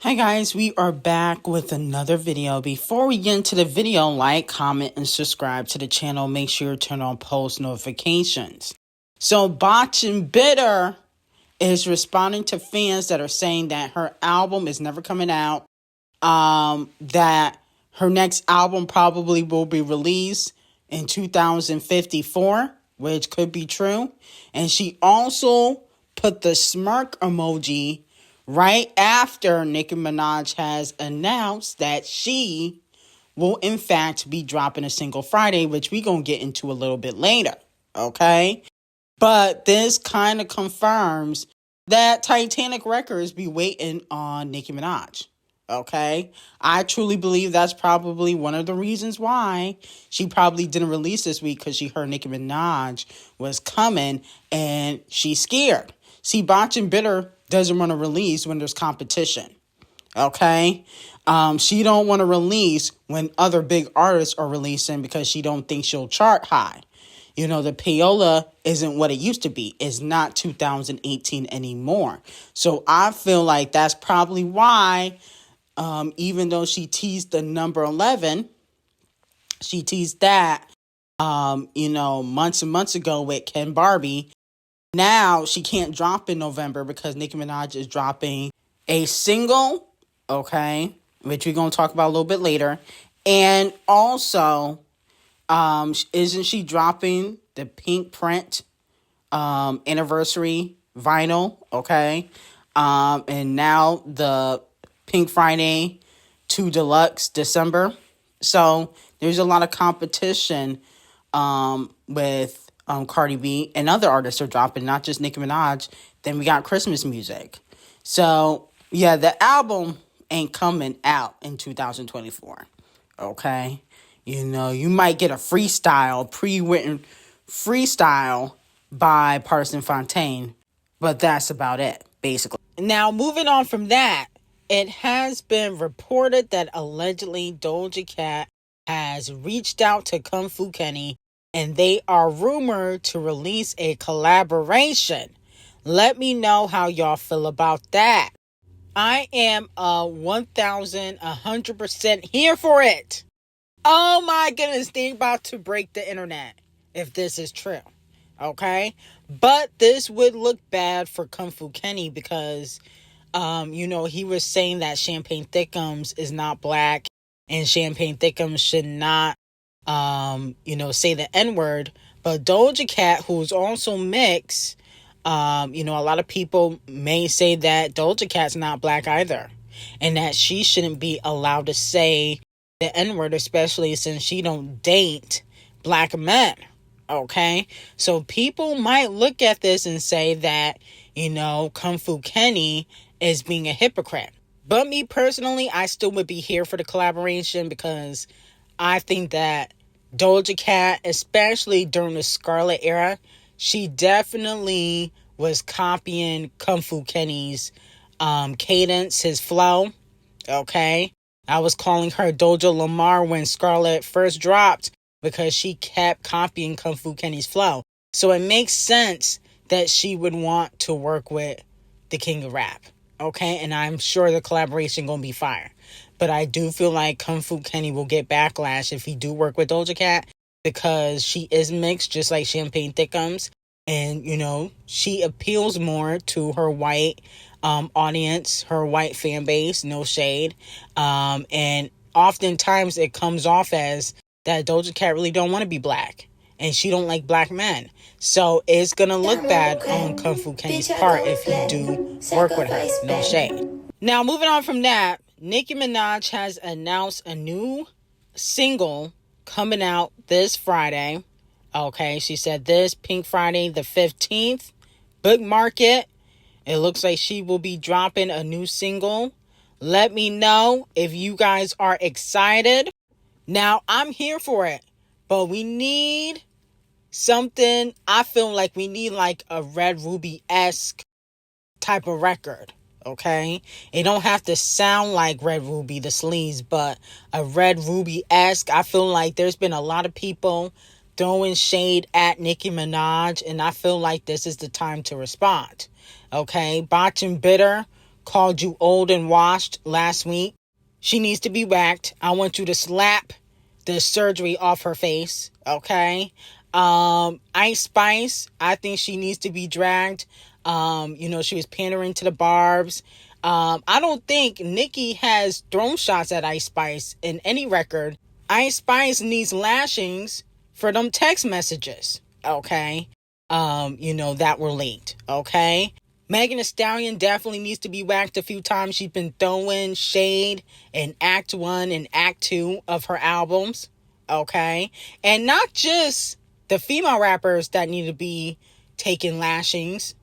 Hi guys, we are back with another video. Before we get into the video, like, comment, and subscribe to the channel. Make sure you turn on post notifications. So Botch and Bitter is responding to fans that are saying that her album is never coming out, that her next album probably will be released in 2054, which could be true. And she also put the smirk emoji right after Nicki Minaj has announced that she will in fact be dropping a single Friday, which we're going to get into a little bit later, okay? But this kind of confirms that Titanic Records be waiting on Nicki Minaj, okay? I truly believe that's probably one of the reasons why she probably didn't release this week, because she heard Nicki Minaj was coming and she's scared. See, Botch and Bitter doesn't want to release when there's competition, okay? She don't want to release when other big artists are releasing because she don't think she'll chart high. You know, the payola isn't what it used to be. It's not 2018 anymore. So I feel like that's probably why, even though she teased the number 11, she teased that, months and months ago with Ken Barbie. Now she can't drop in November because Nicki Minaj is dropping a single, okay, which we're going to talk about a little bit later. And also, isn't she dropping the Pink Print anniversary vinyl, okay? And now the Pink Friday 2 Deluxe December. So there's a lot of competition with Cardi B and other artists are dropping, not just Nicki Minaj. Then we got Christmas music. So, yeah, the album ain't coming out in 2024, okay? You know, you might get a freestyle, pre-written freestyle by Parson Fontaine, but that's about it, basically. Now, moving on from that, it has been reported that allegedly Doja Cat has reached out to Kung Fu Kenny, and they are rumored to release a collaboration. Let me know how y'all feel about that. I am 1,100% here for it. Oh my goodness, they about to break the internet if this is true. Okay? But this would look bad for Kung Fu Kenny because, he was saying that Champagne Thickums is not black and Champagne Thickums should not say the N-word. But Doja Cat, who's also mixed, a lot of people may say that Doja Cat's not black either, and that she shouldn't be allowed to say the N-word, especially since she don't date black men, okay? So people might look at this and say that, Kung Fu Kenny is being a hypocrite. But me personally, I still would be here for the collaboration because I think that Doja Cat, especially during the Scarlet era, she definitely was copying Kung Fu Kenny's cadence, his flow, okay? I was calling her Doja Lamar when Scarlet first dropped because she kept copying Kung Fu Kenny's flow. So it makes sense that she would want to work with the king of rap, okay? And I'm sure the collaboration gonna be fire. But I do feel like Kung Fu Kenny will get backlash if he do work with Doja Cat because she is mixed just like Champagne Thickums. And, she appeals more to her white audience, her white fan base, no shade. And oftentimes it comes off as that Doja Cat really don't want to be black. And she don't like black men. So it's going to look bad on Kung Fu Kenny's part if you do work with her, no shade. Now, moving on from that, Nicki Minaj has announced a new single coming out this Friday. Okay, she said this Pink Friday the 15th. Bookmark it. It looks like she will be dropping a new single. Let me know if you guys are excited. Now, I'm here for it, but we need something. I feel like we need like a Red Ruby-esque type of record. Okay, it don't have to sound like Red Ruby, the sleaze, but a Red Ruby-esque. I feel like there's been a lot of people throwing shade at Nicki Minaj, and I feel like this is the time to respond. Okay, Botch and Bitter called you old and washed last week. She needs to be whacked. I want you to slap the surgery off her face, okay? Ice Spice, I think she needs to be dragged. She was pandering to the barbs. I don't think Nicki has thrown shots at Ice Spice in any record. Ice Spice needs lashings for them text messages, okay? That were leaked, okay? Megan Thee Stallion definitely needs to be whacked a few times. She's been throwing shade in Act 1 and Act 2 of her albums, okay? And not just the female rappers that need to be taking lashings,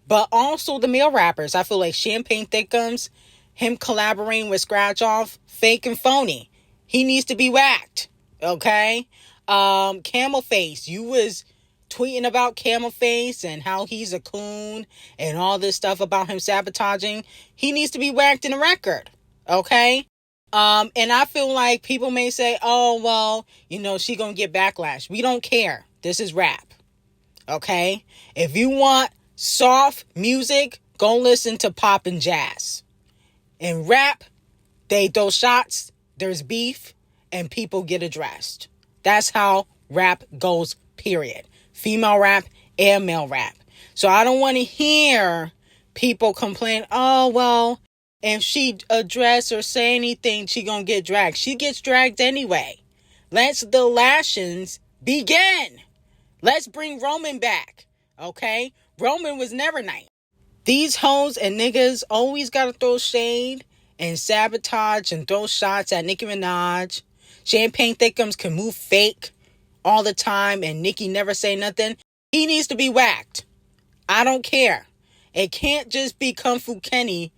but also the male rappers. I feel like Champagne Thickums, him collaborating with Scratch Off, fake and phony. He needs to be whacked, okay? Camel Face, you was tweeting about Camel Face and how he's a coon and all this stuff about him sabotaging. He needs to be whacked in the record, okay? And I feel like people may say, oh, well, she gonna get backlash. We don't care. This is rap, okay? If you want soft music, go listen to pop and jazz. In rap, they throw shots, there's beef, and people get addressed. That's how rap goes, period. Female rap and male rap. So I don't want to hear people complain, oh, well, if she address or say anything, she gonna get dragged. She gets dragged anyway. Let's the lashings begin. Let's bring Roman back, okay? Roman was never nice. These hoes and niggas always gotta throw shade and sabotage and throw shots at Nicki Minaj. Champagne Thickums can move fake all the time and Nicki never say nothing. He needs to be whacked. I don't care. It can't just be Kung Fu Kenny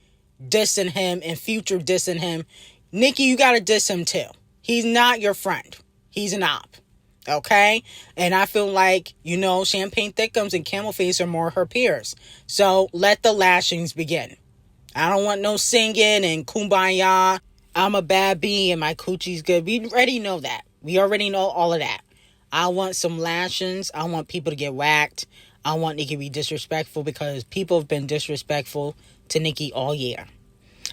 dissing him and Future dissing him. Nicki, you gotta diss him too. He's not your friend. He's an op. Okay? And I feel like, Champagne Thickums and Camel Face are more her peers. So let the lashings begin. I don't want no singing and kumbaya. I'm a bad bee and my coochie's good. We already know that. We already know all of that. I want some lashings. I want people to get whacked. I want Nicki to be disrespectful because people have been disrespectful to Nicki all year.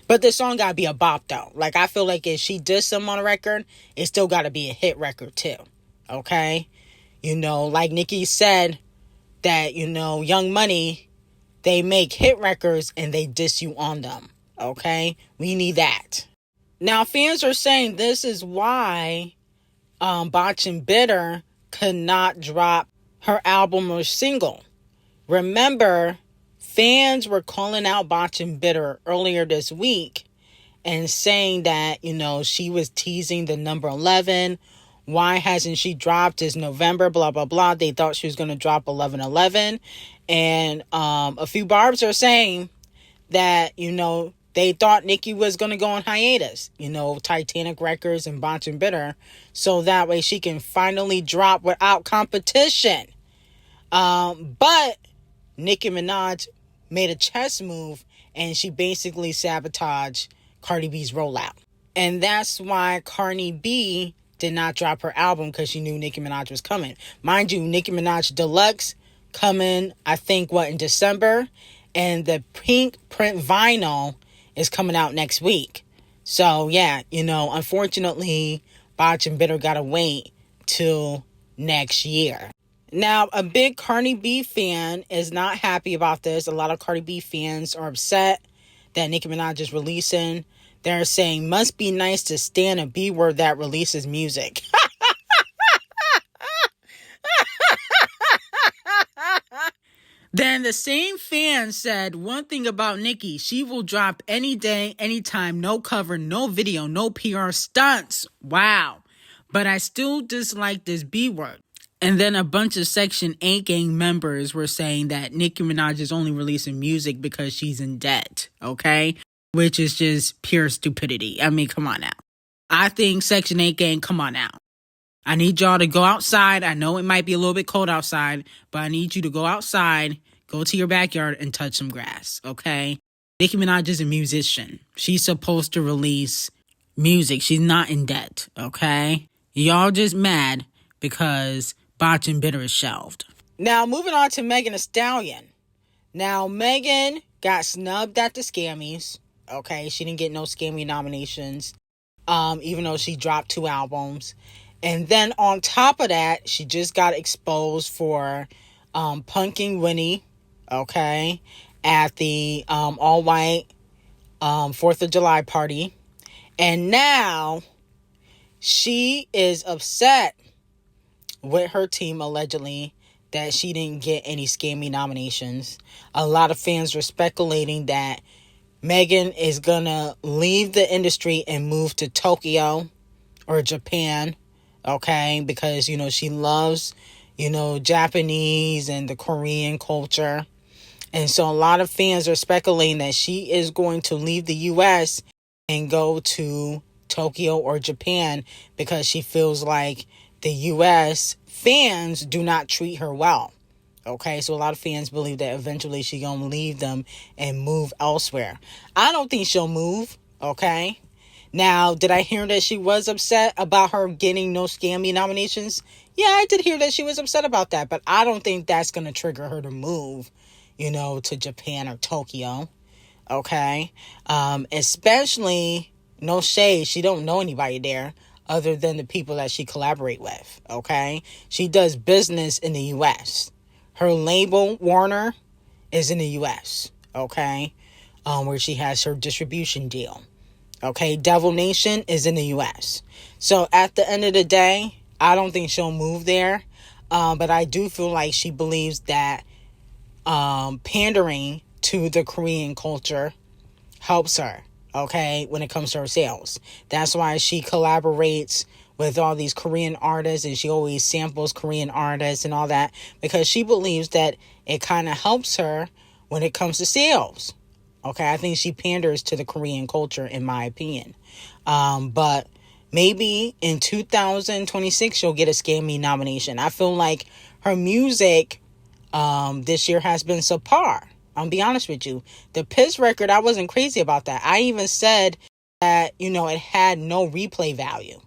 But this song gotta be a bop though. Like, I feel like if she dissed him on a record, it still gotta be a hit record too. Okay? Like Nicki said that, Young Money, they make hit records and they diss you on them. Okay? We need that. Now, fans are saying this is why Botch and Bitter could not drop her album or single. Remember, fans were calling out Botch and Bitter earlier this week and saying that, she was teasing the number 11. Why hasn't she dropped? It's November, blah, blah, blah. They thought she was going to drop 11/11. And a few barbs are saying that, they thought Nicki was going to go on hiatus, Titanic Records and Botch and Bitter, so that way she can finally drop without competition. But Nicki Minaj made a chess move and she basically sabotaged Cardi B's rollout. And that's why Cardi B did not drop her album, because she knew Nicki Minaj was coming. Mind you, Nicki Minaj Deluxe coming, I think, in December. And the pink print vinyl is coming out next week. So, yeah, unfortunately, Botch and Bitter gotta wait till next year. Now, a big Cardi B fan is not happy about this. A lot of Cardi B fans are upset that Nicki Minaj is releasing. They're saying, must be nice to stand a B word that releases music. Then the same fan said one thing about Nicki: she will drop any day, anytime, no cover, no video, no PR stunts. Wow. But I still dislike this B word. And then a bunch of Section 8 gang members were saying that Nicki Minaj is only releasing music because she's in debt, okay? Which is just pure stupidity. I mean, come on now. I think Section 8 gang, come on now. I need y'all to go outside. I know it might be a little bit cold outside, but I need you to go outside, go to your backyard, and touch some grass, okay? Nicki Minaj is a musician. She's supposed to release music. She's not in debt, okay? Y'all just mad because Botch and Bitter is shelved. Now, moving on to Megan Thee Stallion. Now, Megan got snubbed at the Scammies. Okay, she didn't get no Grammy nominations, even though she dropped 2 albums. And then on top of that, she just got exposed for punking Winnie, okay, at the all-white 4th of July party. And now she is upset with her team, allegedly, that she didn't get any Grammy nominations. A lot of fans were speculating that Megan is gonna leave the industry and move to Tokyo or Japan, okay, because, she loves, Japanese and the Korean culture. And so a lot of fans are speculating that she is going to leave the U.S. and go to Tokyo or Japan because she feels like the U.S. fans do not treat her well. Okay, so a lot of fans believe that eventually she's going to leave them and move elsewhere. I don't think she'll move, okay? Now, did I hear that she was upset about her getting no Grammy nominations? Yeah, I did hear that she was upset about that, but I don't think that's going to trigger her to move, to Japan or Tokyo, okay? Especially, no shade, she don't know anybody there other than the people that she collaborate with, okay? She does business in the U.S. Her label, Warner, is in the U.S., okay? Where she has her distribution deal. Okay, Devil Nation is in the U.S. So at the end of the day, I don't think she'll move there. But I do feel like she believes that pandering to the Korean culture helps her, okay, when it comes to her sales. That's why she collaborates with all these Korean artists, and she always samples Korean artists and all that, because she believes that it kind of helps her when it comes to sales. Okay, I think she panders to the Korean culture, in my opinion. But maybe in 2026, she'll get a Grammy nomination. I feel like her music this year has been subpar. I'll be honest with you. The Piss record, I wasn't crazy about that. I even said that, it had no replay value.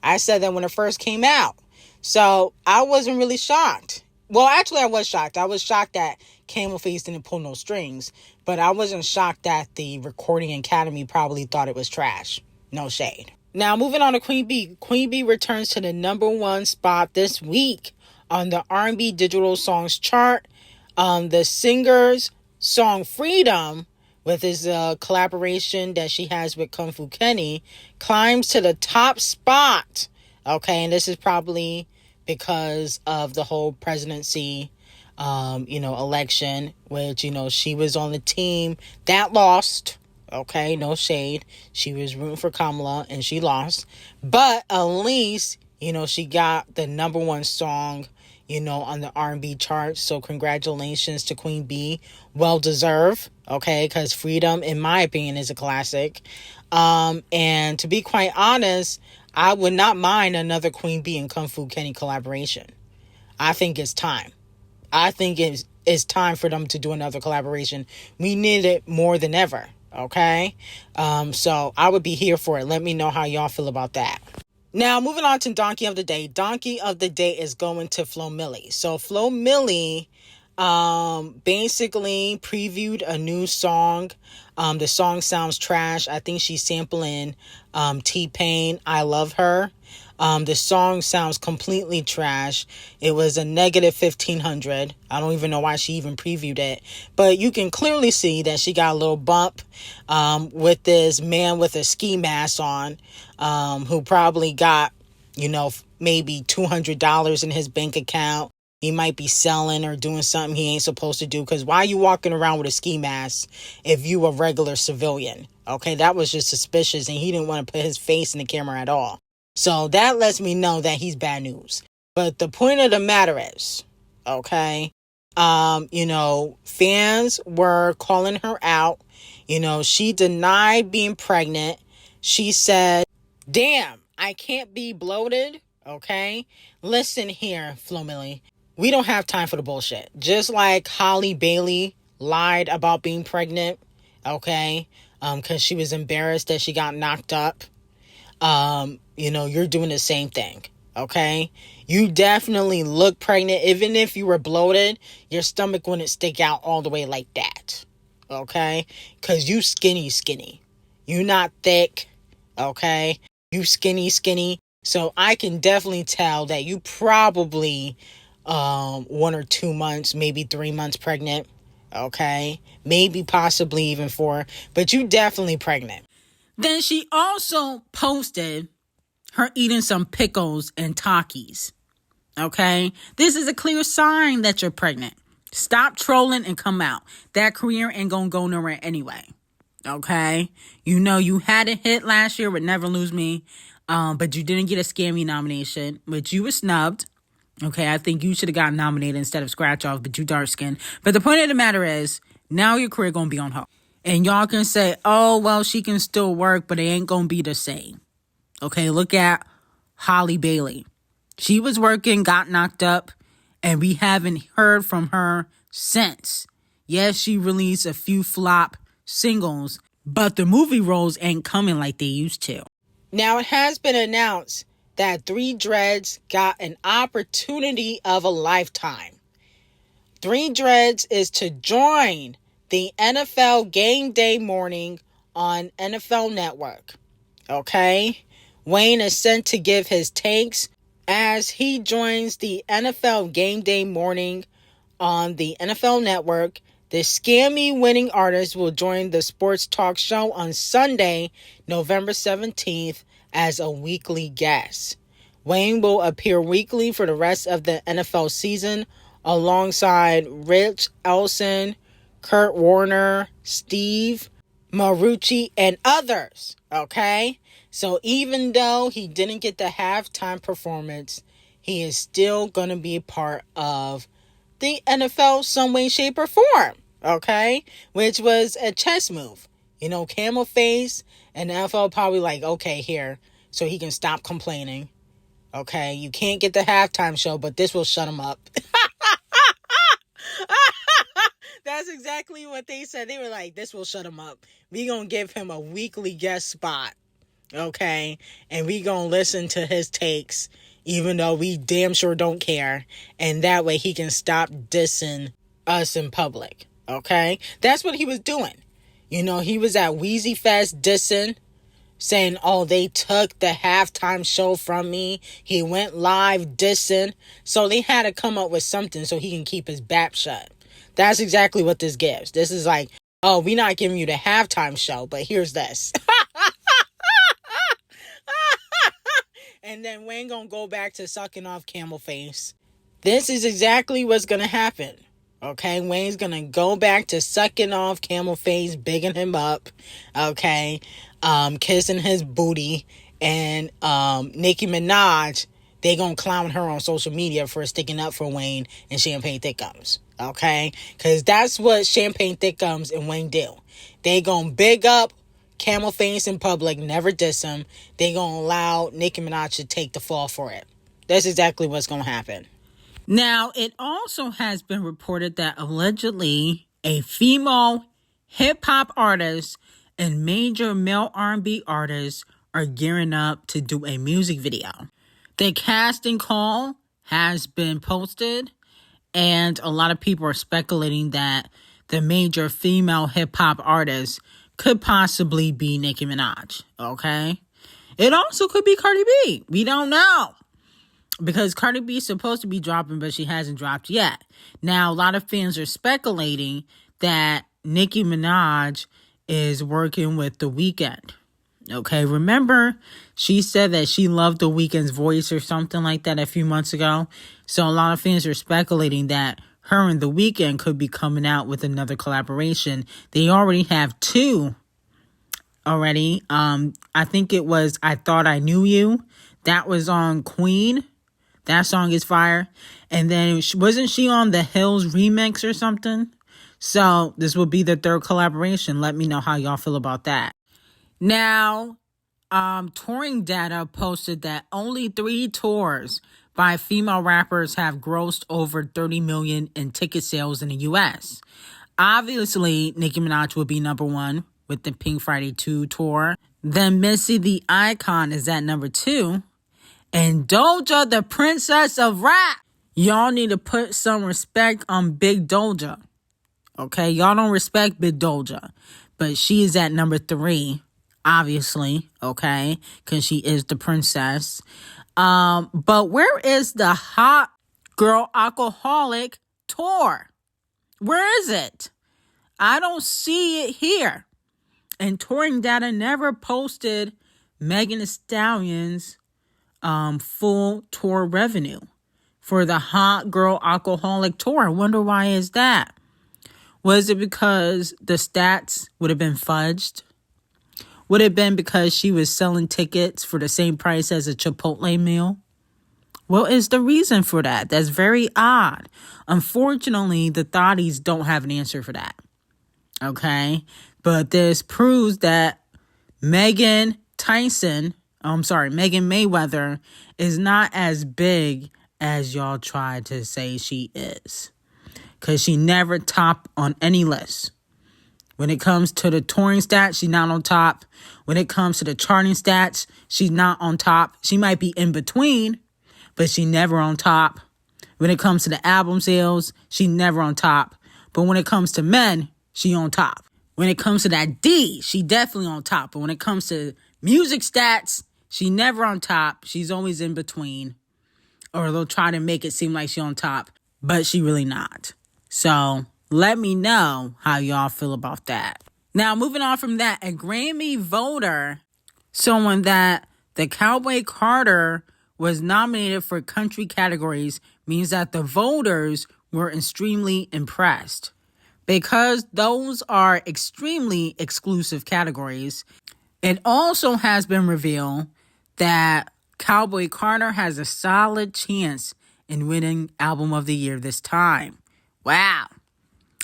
I said that when it first came out. So I wasn't really shocked. Well, actually, I was shocked. I was shocked that Camel Face didn't pull no strings. But I wasn't shocked that the Recording Academy probably thought it was trash. No shade. Now, moving on to Queen B. Queen B returns to the #1 spot this week on the R&B Digital Songs chart. The singer's song Freedom, with his collaboration that she has with Kung Fu Kenny, climbs to the top spot. Okay, and this is probably because of the whole presidency election, which, she was on the team that lost. Okay, no shade. She was rooting for Kamala and she lost. But at least, she got the #1 song, on the R&B charts. So congratulations to Queen B. Well deserved. Okay, because Freedom, in my opinion, is a classic. And to be quite honest, I would not mind another Queen B and Kung Fu Kenny collaboration. I think it's time. I think it's time for them to do another collaboration. We need it more than ever, okay? So I would be here for it. Let me know how y'all feel about that. Now, moving on to Donkey of the Day. Donkey of the Day is going to Flo Milli. So Flo Milli basically previewed a new song. The song sounds trash. I think she's sampling T-Pain, I Love Her. The song sounds completely trash. It was a negative 1,500. I don't even know why she even previewed it. But you can clearly see that she got a little bump with this man with a ski mask on, who probably got, maybe $200 in his bank account. He might be selling or doing something he ain't supposed to do. Because why are you walking around with a ski mask if you a regular civilian? Okay, that was just suspicious. And he didn't want to put his face in the camera at all. So that lets me know that he's bad news. But the point of the matter is, okay, fans were calling her out. She denied being pregnant. She said, damn, I can't be bloated. Okay, listen here, Flo Milli. We don't have time for the bullshit. Just like Holly Bailey lied about being pregnant, okay, because she was embarrassed that she got knocked up. You're doing the same thing, okay? You definitely look pregnant. Even if you were bloated, your stomach wouldn't stick out all the way like that, okay? Because you skinny. You not thick, okay? You skinny. So I can definitely tell that you probably 1 or 2 months, maybe 3 months pregnant, okay? Maybe possibly even 4, but you definitely pregnant. Then she also posted her eating some pickles and Takis. Okay? This is a clear sign that you're pregnant. Stop trolling and come out. That career ain't gonna go nowhere anyway. Okay? You know you had a hit last year with Never Lose Me, but you didn't get a Scammy nomination, but you were snubbed. Okay, I think you should have gotten nominated instead of Scratch Off, but you dark skinned. But the point of the matter is, now your career gonna be on hold. And y'all can say, oh, well, she can still work, but it ain't gonna be the same. Okay, look at Halle Bailey. She was working, got knocked up, and we haven't heard from her since. Yes, she released a few flop singles, but the movie roles ain't coming like they used to. Now, it has been announced that 3 Dreads got an opportunity of a lifetime. 3 Dreads is to join the NFL Game Day Morning on NFL Network. Okay? Wayne is sent to give his takes as he joins the NFL Game Day Morning on the NFL Network. The Scammy winning artist will join the sports talk show on Sunday, November 17th, as a weekly guest. Wayne will appear weekly for the rest of the NFL season alongside Rich Elson, Kurt Warner, Steve Marucci, and others. Okay? So even though he didn't get the halftime performance, he is still going to be a part of the NFL some way, shape, or form. Okay? Which was a chess move. You know, camel face, and the NFL probably like, okay, here, so he can stop complaining. Okay? You can't get the halftime show, but this will shut him up. That's exactly what they said. They were like, this will shut him up. We gonna give him a weekly guest spot. Okay? And we gonna listen to his takes, even though we damn sure don't care. And that way he can stop dissing us in public. Okay? That's what he was doing. You know, he was at Wheezy Fest dissing, saying, oh, they took the halftime show from me. He went live dissing. So they had to come up with something so he can keep his bap shut. That's exactly what this gives. This is like, oh, we're not giving you the halftime show, but here's this. And then Wayne gonna go back to sucking off camel face. This is exactly what's gonna happen. Okay, Wayne's gonna go back to sucking off camel face, bigging him up. Okay, kissing his booty, and Nicki Minaj, they gonna clown her on social media for sticking up for Wayne and Champagne Thickums. Okay, because that's what Champagne Thickums and Wayne do. They gonna big up camel face in public, never diss him. They gonna allow Nicki Minaj to take the fall for it. That's exactly what's gonna happen. Now, it also has been reported that allegedly a female hip-hop artist and major male R&B artists are gearing up to do a music video. The casting call has been posted, and a lot of people are speculating that the major female hip-hop artist could possibly be Nicki Minaj, okay? It also could be Cardi B. We don't know. Because Cardi B is supposed to be dropping, but she hasn't dropped yet. Now, a lot of fans are speculating that Nicki Minaj is working with The Weeknd. Okay, remember she said that she loved The Weeknd's voice or something like that a few months ago? So a lot of fans are speculating that her and The Weeknd could be coming out with another collaboration. They already have 2 already. I think it was I Thought I Knew You. That was on Queen. That song is fire. And then wasn't she on the Hills remix or something? So this will be the 3rd collaboration. Let me know how y'all feel about that. Now, touring data posted that only 3 tours by female rappers have grossed over 30 million in ticket sales in the U.S. Obviously, Nicki Minaj will be number 1 with the Pink Friday 2 tour. Then Missy the Icon is at number 2. And Doja, the princess of rap. Y'all need to put some respect on Big Doja. Okay, y'all don't respect Big Doja, but she is at number 3, obviously, okay, because she is the princess. But where is the Hot Girl Alcoholic tour? Where is it? I don't see it here. And touring data never posted Megan Thee Stallion's full tour revenue for the Hot Girl Alcoholic tour. I wonder why is that? Was it because the stats would have been fudged? Would it have been because she was selling tickets for the same price as a Chipotle meal? What is the reason for that? That's very odd. Unfortunately, the thotties don't have an answer for that. Okay? But this proves that Megan Mayweather is not as big as y'all try to say she is. Because she never topped on any list. When it comes to the touring stats, she's not on top. When it comes to the charting stats, she's not on top. She might be in between, but she never on top. When it comes to the album sales, she never on top. But when it comes to men, she on top. When it comes to that D, she definitely on top. But when it comes to music stats, she never on top. She's always in between. Or they'll try to make it seem like she on top, but she really not. So let me know how y'all feel about that. Now, moving on from that, a Grammy voter, someone that the Cowboy Carter was nominated for country categories, means that the voters were extremely impressed. Because those are extremely exclusive categories, it also has been revealed that Cowboy Carter has a solid chance in winning Album of the Year this time. Wow.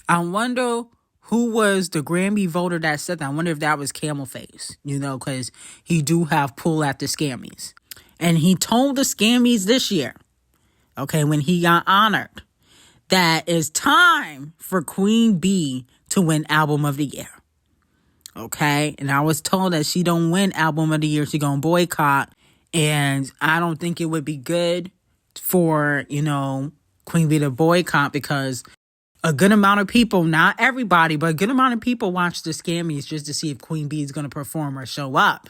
I wonder who was the Grammy voter that said that. I wonder if that was Camel Face, because he do have pull at the Scammies. And he told the Scammies this year, okay, when he got honored, that it's time for Queen B to win Album of the Year. Okay? And I was told that she don't win Album of the Year, she gonna boycott. And I don't think it would be good for, Queen B to boycott, because a good amount of people, not everybody, but a good amount of people watch the Scammies just to see if Queen B is going to perform or show up.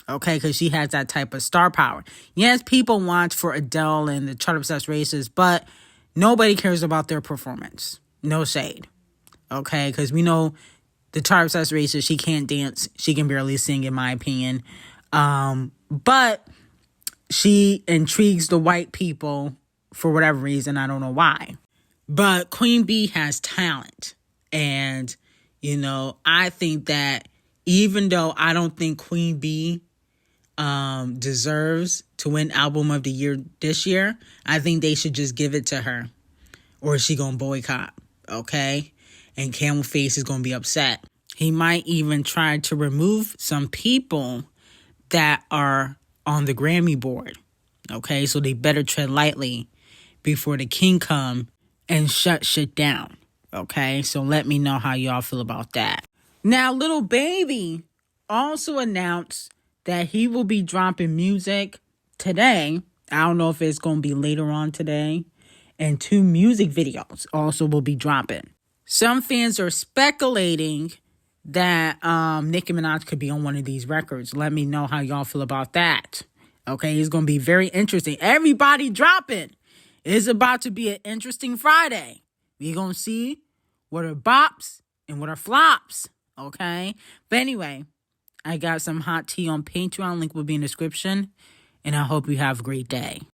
Okay, because she has that type of star power. Yes, people watch for Adele and the Chart Obsessed Races, but nobody cares about their performance. No shade. Okay, because we know the Chart Obsessed Races, she can't dance. She can barely sing, in my opinion. But she intrigues the white people for whatever reason. I don't know why. But Queen B has talent. And, I think that even though I don't think Queen B deserves to win Album of the Year this year, I think they should just give it to her. Or she gonna boycott. Okay? And Camel Face is gonna be upset. He might even try to remove some people that are on the Grammy board. Okay, so they better tread lightly before the king come and shut shit down. Okay, so let me know how y'all feel about that. Now, Lil Baby also announced that he will be dropping music today. I don't know if it's going to be later on today. And 2 music videos also will be dropping. Some fans are speculating that Nicki Minaj could be on one of these records. Let me know how y'all feel about that. Okay, it's going to be very interesting. Everybody dropping. It's about to be an interesting Friday. We're going to see what are bops and what are flops. Okay? But anyway, I got some hot tea on Patreon. Link will be in the description. And I hope you have a great day.